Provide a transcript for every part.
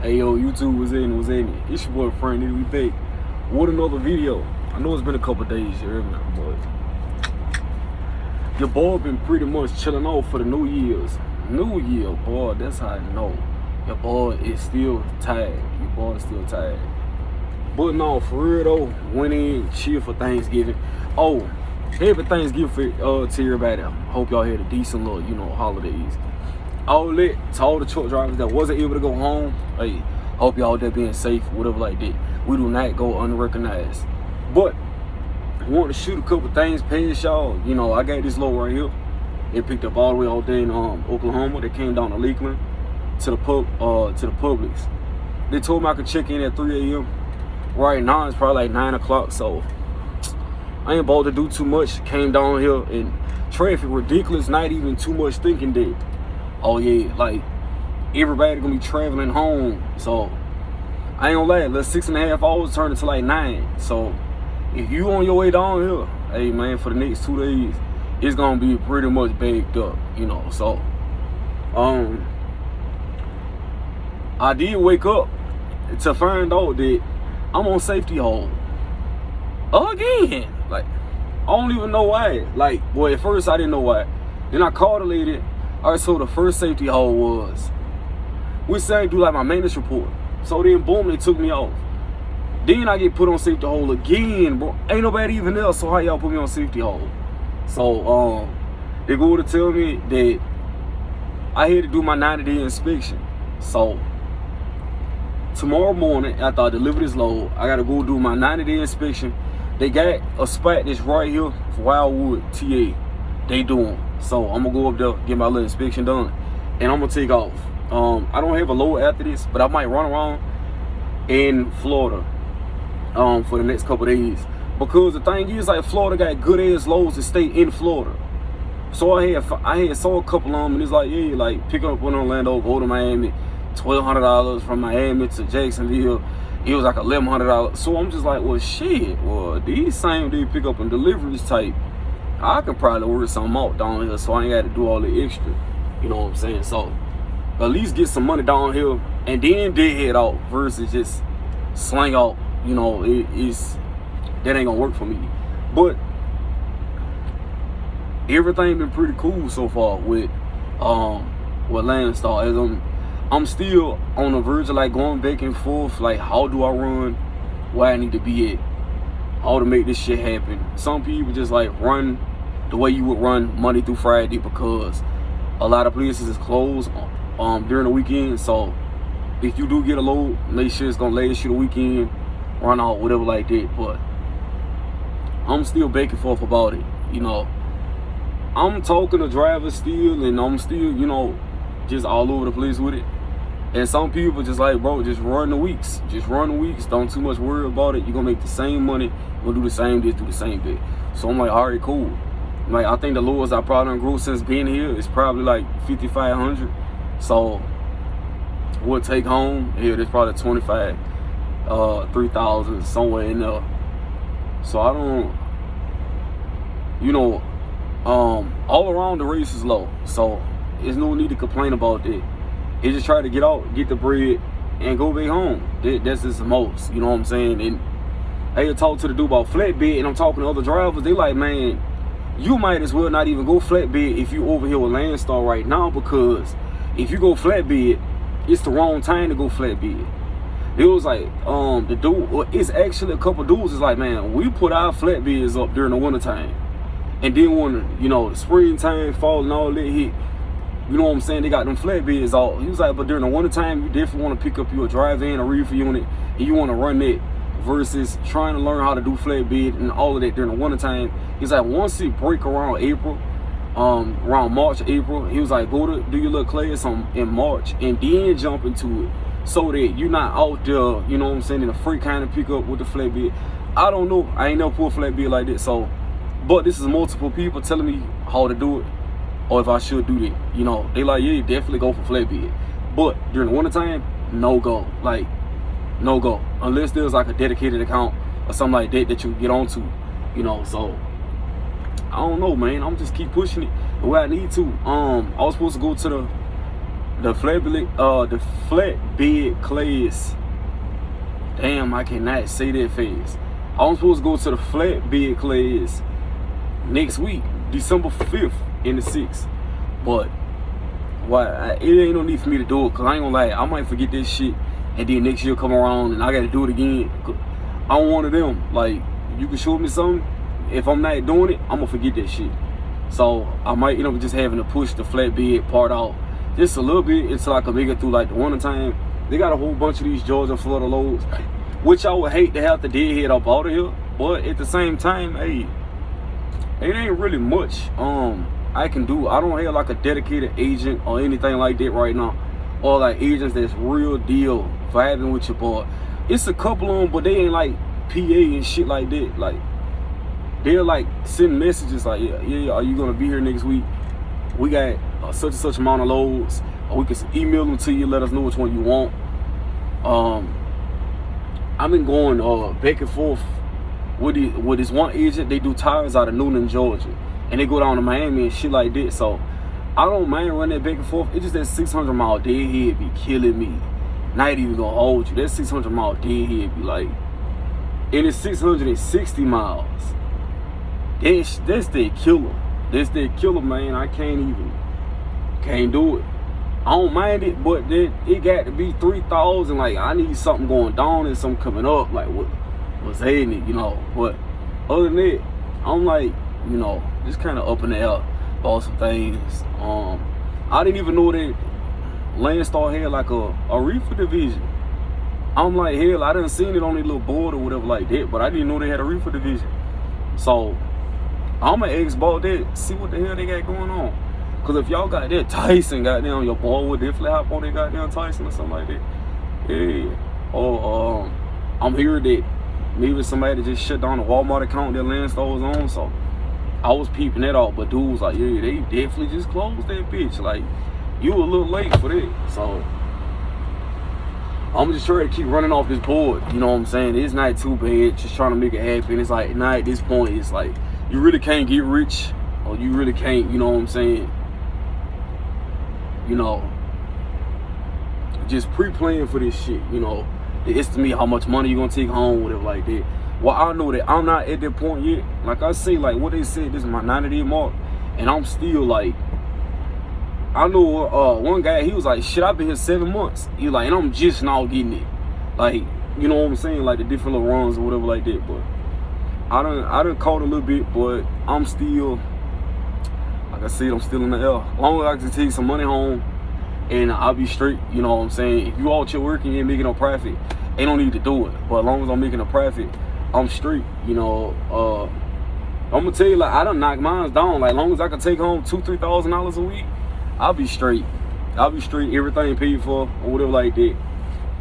Hey yo, YouTube was in it. It's your boy Frank, we back with another video. I know it's been a couple days, you heard me, but your boy been pretty much chilling out for the New Year's. New Year, boy, that's how I know. Your boy is still tired. Your boy is still tired. But no, for real though, went in, chill for Thanksgiving. Oh, happy Thanksgiving to everybody. Hope y'all had a decent little, holidays. All that to all the truck drivers that wasn't able to go home, hey, hope y'all there being safe, whatever like that. We do not go unrecognized. But I want to shoot a couple things past y'all. I got this load right here. It picked up all the way out there in Oklahoma. They came down to Lakeland to the Publix. They told me I could check in at 3 a.m. Right now it's probably like 9 o'clock, so I ain't about to do too much. Came down here and traffic ridiculous, not even too much thinking that. Oh yeah, like everybody gonna be traveling home, so I ain't gonna lie, let's 6.5 hours turn into like 9. So if you on your way down here, hey man, for the next 2 days, it's gonna be pretty much backed up, So I did wake up to find out that I'm on safety hold again. Like, I don't even know why. Like, well, at first I didn't know why. Then I called a lady. Alright, so the first safety hold was, we say do like my maintenance report. So then boom, they took me off. Then I get put on safety hold again, bro. Ain't nobody even else, so how y'all put me on safety hold? So they go to tell me that I had to do my 90-day inspection. So tomorrow morning, after I deliver this load, I gotta go do my 90-day inspection. They got a spot that's right here for Wildwood, TA. They doing. So I'm gonna go up there, get my little inspection done, and I'm gonna take off. I don't have a load after this, but I might run around in Florida for the next couple days, because the thing is, like, Florida got good ass loads to stay in Florida. So I had saw a couple of them, and it's like, yeah, like pick up one in Orlando, go to Miami, $1,200 from Miami to Jacksonville. It was like $1,100. So I'm just like, well, shit. Well, these same day pickup and deliveries type, I can probably work something out down here, so I ain't got to do all the extra. You know what I'm saying? So at least get some money down here and then head out versus just slang out. That ain't gonna work for me. But everything been pretty cool so far with Landstar. As I'm still on the verge of like going back and forth. Like, how do I run where I need to be at? How to make this shit happen. Some people just like run the way you would run Monday through Friday, because a lot of places is closed during the weekend. So if you do get a load, make sure it's gonna last you the weekend, run out, whatever like that. But I'm still back and forth about it. I'm talking to drivers still, and I'm still, just all over the place with it. And some people just like, bro, just run the weeks. Just run the weeks. Don't too much worry about it. You're going to make the same money. You're going to do the same this, do the same bit. So I'm like, all right, cool. Like, I think the lowest I probably done grew since being here is probably like 5,500. So we'll take home, there's probably 25, 3,000, somewhere in there. So I don't, all around the race is low. So there's no need to complain about that. He just try to get out, get the bread, and go back home. That's just the most, you know what I'm saying? And I talk to the dude about Flatbed, and I'm talking to other drivers. They like, man, you might as well not even go Flatbed if you over here with Landstar right now, because if you go Flatbed, it's the wrong time to go Flatbed. It was like, the dude, it's actually a couple dudes is like, man, we put our Flatbeds up during the wintertime. And then when, the springtime, fall, and all that hit, you know what I'm saying, they got them flatbeds out. He was like, but during the winter time, you definitely want to pick up your drive-in or reefer unit, and you want to run that versus trying to learn how to do flatbed and all of that during the winter time. He's like, once it break around April, around March, April, he was like, go to do your little class in March and then jump into it, so that you're not out there, you know what I'm saying, in a free kind of pickup with the flatbed. I don't know. I ain't never pulled flatbed like that. So, but this is multiple people telling me how to do it, or if I should do that. They like, yeah, definitely go for flatbed. But during the wintertime, no go. Like, no go. Unless there's like a dedicated account or something like that that you can get onto. So I don't know, man. I'm just keep pushing it the way I need to. I was supposed to go to The flatbed class. Damn, I cannot say that fast. I'm supposed to go to the flatbed class next week, December 5th and the 6th. But it ain't no need for me to do it, cause I ain't gonna lie, I might forget this shit, and then next year come around and I gotta do it again. I'm one of them. Like, you can show me something, if I'm not doing it, I'm gonna forget that shit. So I might end up just having to push the flatbed part out just a little bit until I can make it through like the winter time. They got a whole bunch of these Georgia Florida loads, which I would hate to have to deadhead up out of here, but at the same time, hey, it ain't really much I can do. I don't have like a dedicated agent or anything like that right now, or like agents that's real deal vibing with your boy. It's a couple of them, but they ain't like PA and shit like that. Like, they're like send messages like, yeah, are you gonna be here next week? We got such and such amount of loads, or we can email them to you, let us know which one you want. I've been going back and forth with this one agent. They do tires out of Newnan, Georgia, and they go down to Miami and shit like that. So I don't mind running that back and forth. It's just that 600-mile deadhead be killing me. Not even gonna hold you. That 600-mile deadhead be like, and it's 660 miles. That's the killer. That's the killer, man. I can't do it. I don't mind it, but it got to be 3,000. Like, I need something going down and something coming up. Like, what's happening, you know? But other than that, I'm like, you know, just kind of up in the air about some things. I didn't even know that Landstar had like a reefer division. I'm like, hell, I done seen it on their little board or whatever like that, but I didn't know they had a reefer division. So I'm gonna ask about that, see what the hell they got going on. Cause if y'all got that Tyson goddamn, your boy would definitely hop on that goddamn Tyson or something like that. Yeah. Or I'm hearing that maybe somebody just shut down the Walmart account that Landstar was on. So I was peeping that out, but dude was like, yeah, they definitely just closed that bitch. Like, you a little late for that. So I'm just trying to keep running off this board. You know what I'm saying? It's not too bad. Just trying to make it happen. It's like, nah, at this point, it's like, you really can't get rich, or you really can't, you know what I'm saying? You know, just pre-planning for this shit, you know, to estimate how much money you're gonna take home, whatever like that. Well, I know that I'm not at that point yet. Like I say, like what they said, this is my 90-day mark, and I'm still like, I know one guy, he was like, shit, I've been here 7 months. He like, and I'm just now getting it. Like, you know what I'm saying? Like the different little runs or whatever like that. But I done caught a little bit, but I'm still, like I said, I'm still in the air. As long as I can take some money home and I'll be straight, you know what I'm saying? If you out here working, you ain't making no profit, ain't no need to do it. But as long as I'm making a profit, I'm straight, you know. I'm gonna tell you, like, I done knock mine down. Like, as long as I can take home $2,000-$3,000 a week, I'll be straight. I'll be straight, everything paid for or whatever like that.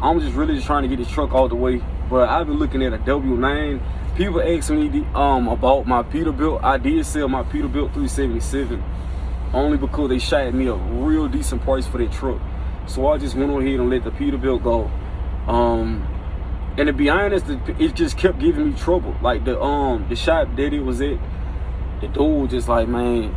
I'm just really just trying to get this truck out the way. But I've been looking at a W9. People ask me about my Peterbilt. I did sell my Peterbilt 377 only because they shot me a real decent price for that truck. So I just went on ahead and let the Peterbilt go. And to be honest, it just kept giving me trouble. Like the shop that it was at, the dude was just like, man,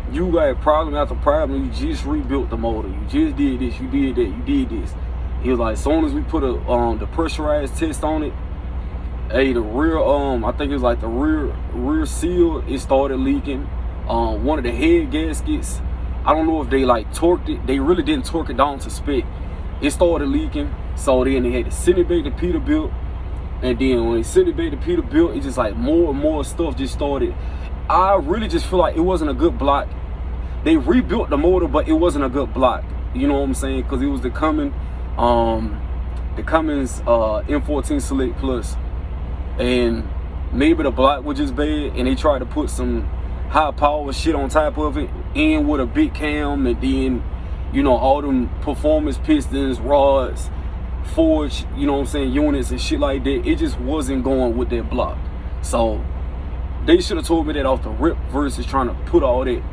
you got problem after problem. You just rebuilt the motor. You just did this. You did that. You did this. He was like, as soon as we put the pressurized test on it, hey, the rear I think it was like the rear seal, it started leaking. One of the head gaskets, I don't know if they like torqued it. They really didn't torque it down to spec. It started leaking. So then they had to send it back to Peterbilt. And then when they sent it back to Peterbilt, it just like more and more stuff just started. I really just feel like it wasn't a good block. They rebuilt the motor, but it wasn't a good block. You know what I'm saying? Because it was the Cummins M14 Select Plus. And maybe the block was just bad, and they tried to put some high power shit on top of it, and with a big cam, and then, you know, all them performance pistons, rods, forged, you know what I'm saying, units and shit like that. It just wasn't going with that block. So they should have told me that off the rip versus trying to put all that,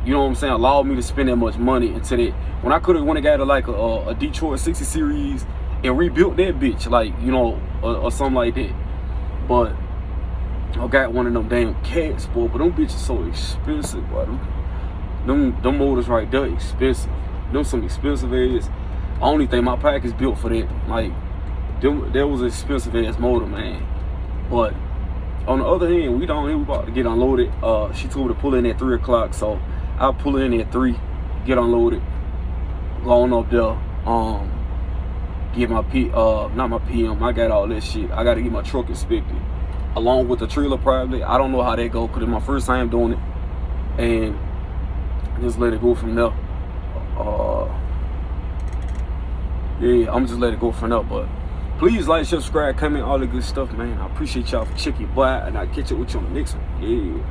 you know what I'm saying, allow me to spend that much money into that. When I could have went and got like a Detroit 60 series and rebuilt that bitch, like, you know, or something like that. But I got one of them damn cats, boy, but them bitches so expensive, boy. Them motors right there expensive. them some expensive ass. I only think my pack is built for that. Like, that was an expensive ass motor, man. But on the other hand, we about to get unloaded. She told me to pull in at 3 o'clock, so I'll pull in at 3, get unloaded, go on up there, get my not my PM, I got all that shit. I gotta get my truck inspected along with the trailer probably. I don't know how that go, because it's my first time doing it, and just let it go from there. Yeah, I'm just let it go from there. But please like, subscribe, comment, all the good stuff, man. I appreciate y'all for checking your boy, and I'll catch up with you on the next one. Yeah.